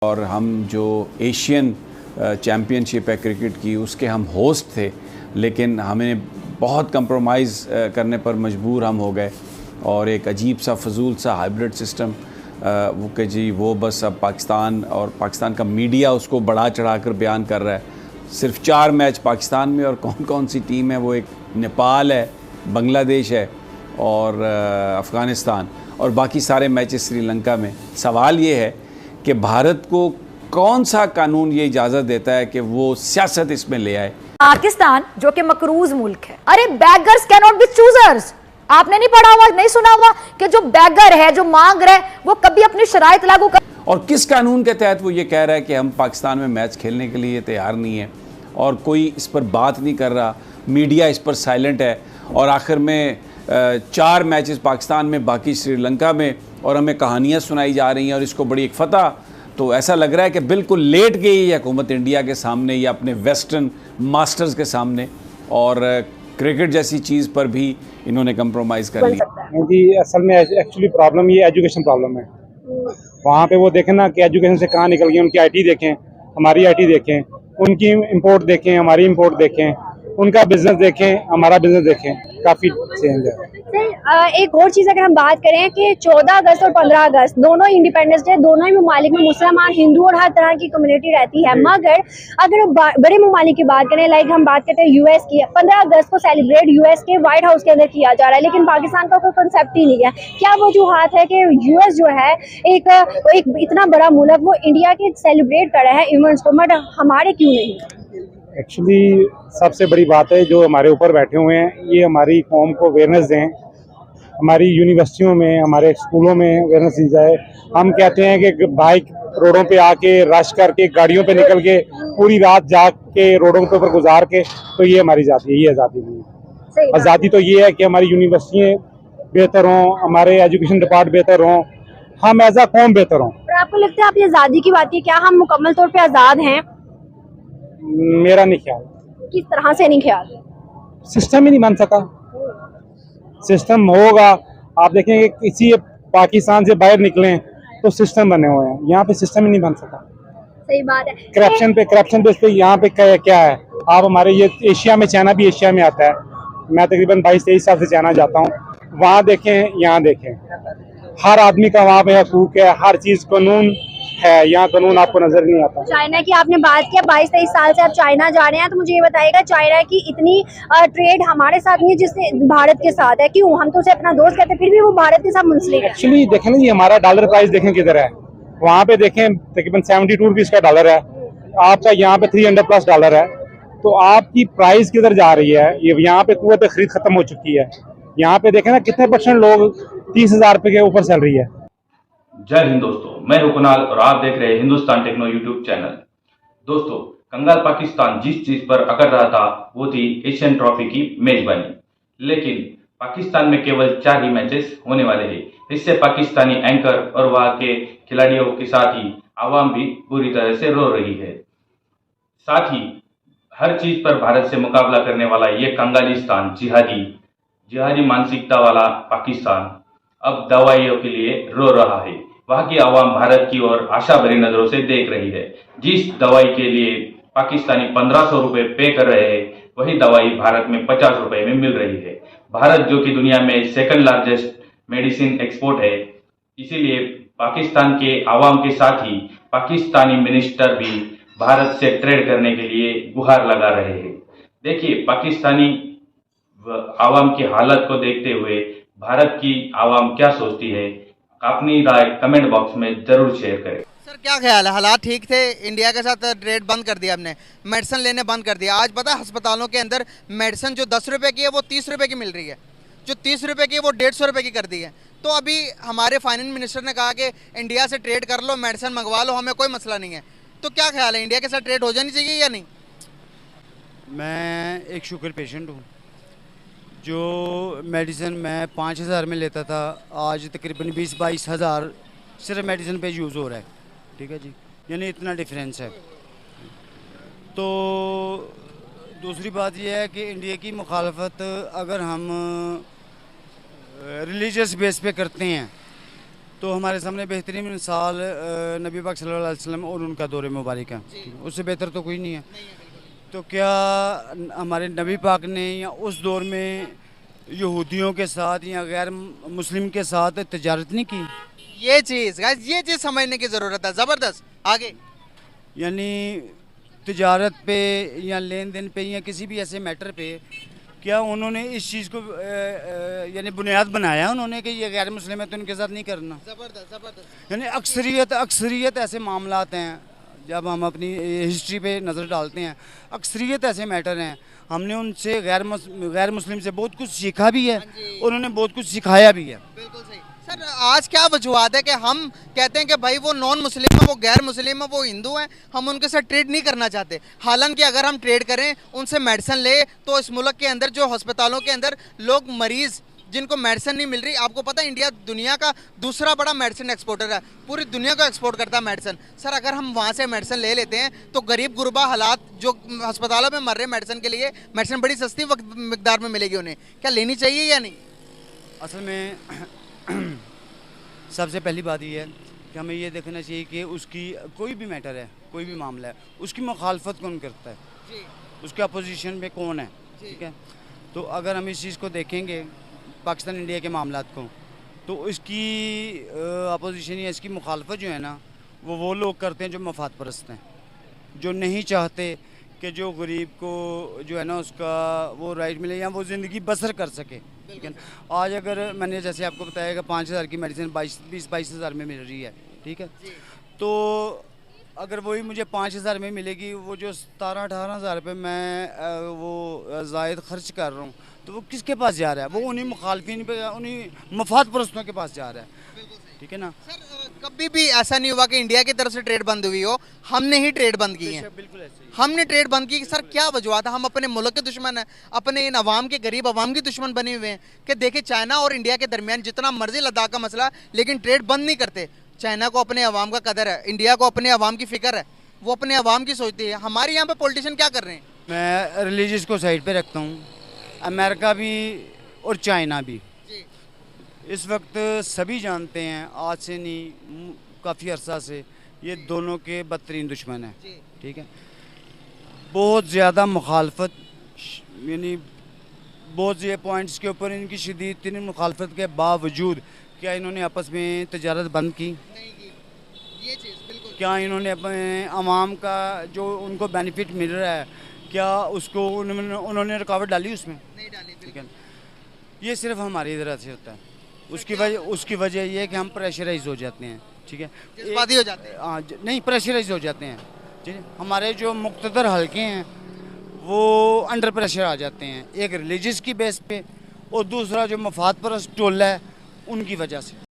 और हम जो एशियन चैम्पियनशिप है क्रिकेट की उसके हम होस्ट थे, लेकिन हमें बहुत कंप्रोमाइज़ करने पर मजबूर हम हो गए और एक अजीब सा फजूल सा हाइब्रिड सिस्टम वो कि जी वो बस अब पाकिस्तान और पाकिस्तान का मीडिया उसको बढ़ा चढ़ा कर बयान कर रहा है। सिर्फ 4 मैच पाकिस्तान में और कौन कौन सी टीम है, वो एक नेपाल है, बांग्लादेश है और अफ़गानिस्तान, और बाकी सारे मैचेस श्रीलंका में। सवाल ये है कि भारत को कौन सा कानून ये इजाज़त देता है कि वो सियासत इसमें ले आए। पाकिस्तान जो कि मकरूज मुल्क है, अरे beggars can not be choosers. आपने नहीं पढ़ा हुआ, नहीं सुना हुआ कि जो बेगर है, जो मांग रहा है, वो कभी अपनी शराइत लागू कर। और किस कानून के तहत वो ये कह रहा है कि हम पाकिस्तान में मैच खेलने के लिए तैयार नहीं है, और कोई इस पर बात नहीं कर रहा, मीडिया इस पर साइलेंट है, और आखिर में 4 मैचेस पाकिस्तान में, बाकी श्रीलंका में, और हमें कहानियाँ सुनाई जा रही हैं और इसको बड़ी एक फतह। तो ऐसा लग रहा है कि बिल्कुल लेट गई है हुकूमत इंडिया के सामने या अपने वेस्टर्न मास्टर्स के सामने, और क्रिकेट जैसी चीज़ पर भी इन्होंने कंप्रोमाइज़ कर लिया। जी, असल में एक्चुअली प्रॉब्लम ये एजुकेशन प्रॉब्लम है। वहाँ पे वो देखें ना कि एजुकेशन से कहाँ निकल गए, उनकी आईटी देखें, हमारी आईटी देखें, उनकी इंपोर्ट देखें, हमारी इंपोर्ट देखें, उनका बिजनेस देखें, हमारा बिजनेस देखें, काफ़ी चेंज है। सर, एक और चीज़ अगर हम बात करें कि 14 अगस्त और 15 अगस्त दोनों इंडिपेंडेंस डे, दोनों ही ममालिक में मुसलमान, हिंदू और हर तरह की कम्युनिटी रहती है, मगर अगर बड़े ममालिक की बात करें, लाइक हम बात करते हैं यूएस की, 15 अगस्त को सेलिब्रेट यूएस के व्हाइट हाउस के अंदर किया जा रहा है, लेकिन पाकिस्तान का कोई कंसेप्ट ही नहीं है। क्या वजूहात है कि यूएस जो है एक इतना बड़ा मुल्क, वो इंडिया के सेलिब्रेट कर रहा है इवेंट्स को, बट हमारे क्यों नहीं? एक्चुअली सबसे बड़ी बात है, जो हमारे ऊपर बैठे हुए हैं, ये हमारी कौम को अवेयरनेस दें, हमारी यूनिवर्सिटियों में, हमारे स्कूलों में अवेयरनेस दी जाए। हम कहते हैं कि बाइक रोडों पे आके रश करके, गाड़ियों पे निकल के, पूरी रात जाग के रोडों के ऊपर गुजार के, तो ये हमारी जाती है, ये आज़ादी नहीं है। आज़ादी तो ये है कि हमारी यूनिवर्सिटियाँ बेहतर हों, हमारे एजुकेशन डिपार्टमेंट बेहतर हों, हम एज अ कौम बेहतर हों। आपको लगता है आपने आज़ादी की बात की, क्या हम मुकम्मल तौर पर आज़ाद हैं? मेरा नहीं ख्याल। किस तरह से नहीं ख्याल? सिस्टम ही नहीं बन सका। सिस्टम होगा, आप देखेंगे किसी पाकिस्तान से बाहर निकलें तो सिस्टम बने हुए हैं, यहाँ पे सिस्टम ही नहीं बन सका। सही बात है। करप्शन पे यहाँ पे क्या है। आप हमारे ये एशिया में, चाइना भी एशिया में आता है, मैं तकरीबन 22-23 साल से चाइना जाता हूँ, वहाँ देखें, यहाँ देखें, हर आदमी का वहाँ पे हकूक है, हर चीज़ कानून है, यहाँ कानून आपको नजर नहीं आता। चाइना की आपने बात किया, 22-23 साल से आप चाइना जा रहे हैं, तो मुझे ये बताइएगा, चाइना की इतनी ट्रेड हमारे साथ नहीं है जिससे भारत के साथ है, क्यों? हम तो उसे अपना दोस्त कहते हैं, फिर भी वो भारत के साथ मुंसलिक है। एक्चुअली देखें ना, ये हमारा डॉलर प्राइस देखें किधर है, वहाँ पे देखें तकरीबन 72 रुपीज़ का डॉलर है, आपका यहाँ पे 300+ डॉलर है, तो आपकी प्राइस किधर जा रही है? ये यहाँ पे कुव्वत खरीद खत्म हो चुकी है। यहाँ पे देखें ना कितने % लोग 30,000 रुपये के ऊपर चल रही है। जय हिंद दोस्तों, मैं हूं कुणाल और आप देख रहे हैं हिंदुस्तान टेक्नो यूट्यूब चैनल। दोस्तों, कंगाल पाकिस्तान जिस चीज पर अकड़ रहा था वो थी एशियन ट्रॉफी की मेजबानी, लेकिन पाकिस्तान में केवल 4 ही मैचेस होने वाले हैं। इससे पाकिस्तानी एंकर और वहां के खिलाड़ियों के साथ ही आवाम भी बुरी तरह से रो रही है। साथ ही हर चीज पर भारत से मुकाबला करने वाला ये कंगालिस्तान, जिहादी मानसिकता वाला पाकिस्तान अब दवाइयों के लिए रो रहा है। वहां की आवाम भारत की ओर आशा भरी नजरों से देख रही है। जिस दवाई के लिए पाकिस्तानी 1500 रुपए पे कर रहे हैं, वही दवाई भारत में 50 रुपए में मिल रही है। भारत जो कि दुनिया में सेकंड लार्जेस्ट मेडिसिन एक्सपोर्ट है, इसीलिए पाकिस्तान के आवाम के साथ ही पाकिस्तानी मिनिस्टर भी भारत से ट्रेड करने के लिए गुहार लगा रहे हैं। देखिए, पाकिस्तानी आवाम की हालत को देखते हुए भारत की आवाम क्या सोचती है, अपनी राय कमेंट बॉक्स में जरूर शेयर करें। सर, क्या ख्याल है? हालात ठीक थे, इंडिया के साथ ट्रेड बंद कर दिया हमने, मेडिसिन लेने बंद कर दिया। आज पता है अस्पतालों के अंदर मेडिसिन जो 10 रुपए की है वो 30 रुपए की मिल रही है, जो 30 रुपए की है वो 150 रुपए की कर दी है। तो अभी हमारे फाइनेंस मिनिस्टर ने कहा कि इंडिया से ट्रेड कर लो, मेडिसिन मंगवा लो, हमें कोई मसला नहीं है। तो क्या ख्याल है, इंडिया के साथ ट्रेड हो जानी चाहिए या नहीं? मैं एक शुगर पेशेंट हूँ। जो मेडिसिन मैं 5,000 में लेता था, आज तकरीबन 20-22 हज़ार सिर्फ मेडिसिन पे यूज़ हो रहा है। ठीक है जी, यानी इतना डिफरेंस है। तो दूसरी बात यह है कि इंडिया की मुखालफत अगर हम रिलीजियस बेस पे करते हैं तो हमारे सामने बेहतरीन मिसाल नबी पाक सल्लल्लाहु अलैहि वसल्लम और उनका दौर मुबारक है, उससे बेहतर तो कोई नहीं है। तो क्या हमारे नबी पाक ने या उस दौर में यहूदियों के साथ या गैर मुस्लिम के साथ तजारत नहीं की? ये चीज़ समझने की ज़रूरत है। ज़बरदस्त, आगे। यानी तजारत पे या लेन देन पे या किसी भी ऐसे मैटर पे क्या उन्होंने इस चीज़ को यानी बुनियाद बनाया उन्होंने कि ये गैर मुस्लिम है तो इनके साथ नहीं करना? ज़बरदस्त। यानी अक्सरियत ऐसे मामलात हैं, जब हम अपनी हिस्ट्री पे नज़र डालते हैं, अक्सरियत ऐसे मैटर हैं, हमने उनसे गैर मुस्लिम से बहुत कुछ सीखा भी है, उन्होंने बहुत कुछ सिखाया भी है। बिल्कुल सही। सर, आज क्या वजूहत है कि हम कहते हैं कि भाई वो नॉन मुस्लिम है, वो गैर मुस्लिम है, वो हिंदू हैं, हम उनके साथ ट्रेड नहीं करना चाहते? हालांकि अगर हम ट्रेड करें, उनसे मेडिसिन ले, तो इस मुल्क के अंदर जो अस्पतालों के अंदर लोग मरीज़ जिनको मेडिसिन नहीं मिल रही, आपको पता है इंडिया दुनिया का दूसरा बड़ा मेडिसिन एक्सपोर्टर है, पूरी दुनिया को एक्सपोर्ट करता है मेडिसिन। सर, अगर हम वहाँ से मेडिसिन ले लेते हैं तो गरीब गुरबा हालात जो अस्पतालों में मर रहे हैं मेडिसिन के लिए, मेडिसिन बड़ी सस्ती मिकदार में मिलेगी उन्हें, क्या लेनी चाहिए या नहीं? असल में सबसे पहली बात ये है कि हमें ये देखना चाहिए कि उसकी कोई भी मैटर है, कोई भी मामला है, उसकी मुखालफत कौन करता है, उसके अपोजिशन में कौन है, ठीक है? तो अगर हम इस चीज़ को देखेंगे पाकिस्तान इंडिया के मामलात को, तो इसकी अपोजिशन या इसकी मुखालफत जो है ना, वो लोग करते हैं जो मफाद परस्त हैं, जो नहीं चाहते कि जो गरीब को जो है ना उसका वो राइट मिले या वो ज़िंदगी बसर कर सके, ठीक है? आज अगर मैंने जैसे आपको बताया कि 5,000 की मेडिसिन 22 हज़ार में मिल रही है, ठीक है? तो अगर वही मुझे 5,000 में मिलेगी, वो जो 17-18 हज़ार रुपये मैं वो ज़ायद खर्च कर रहा हूँ, तो वो किसके पास जा रहा है? वो उन्हीं मुखालफिन पे, उन्हीं मफाद परस्तों के पास जा रहा है, ठीक है ना? सर, कभी भी ऐसा नहीं हुआ कि इंडिया की तरफ से ट्रेड बंद हुई हो, हमने ही ट्रेड बंद की है। बिल्कुल ऐसे ही। हमने ट्रेड बंद की। सर, क्या वजूहत है? हम अपने मुल्क के दुश्मन हैं, अपने इन अवाम के, गरीब अवाम के दुश्मन बने हुए हैं कि देखिए चाइना और इंडिया के दरमियान जितना मर्जी लद्दाख का मसला, लेकिन ट्रेड बंद नहीं करते। चाइना को अपने अवाम का कदर है, इंडिया को अपने अवाम की फिक्र है, वो अपने अवाम की सोचती है। हमारे यहाँ पे पॉलिटिशियन क्या कर रहे हैं? मैं रिलीजियस को साइड पे रखता हूँ, अमेरिका भी और चाइना भी इस वक्त सभी जानते हैं, आज से नहीं काफ़ी अरसा से, ये दोनों के बदतरीन दुश्मन हैं, ठीक है? बहुत ज़्यादा मुखालफत, यानी बहुत से पॉइंट्स के ऊपर इनकी शदीद तरीन मुखालफत के बावजूद क्या इन्होंने आपस में तजारत बंद की? नहीं की। ये चीज़ बिल्कुल। क्या इन्होंने अपने अवाम का जो उनको बेनिफिट मिल रहा है, क्या उसको उन्होंने रुकावट डाली उसमें? नहीं डाली, ठीक है? ये सिर्फ हमारी तरह से होता है। उसकी वजह ये है कि हम प्रेशराइज हो जाते हैं, ठीक है? जज्बाती हो जाते हैं। हाँ, नहीं, प्रेशराइज हो जाते हैं, ठीक है? हमारे जो मुख्तदर हल्के हैं वो अंडर प्रेशर आ जाते हैं, एक रिलीजियस की बेस पे और दूसरा जो मफाद परस्त टोला है उनकी वजह से।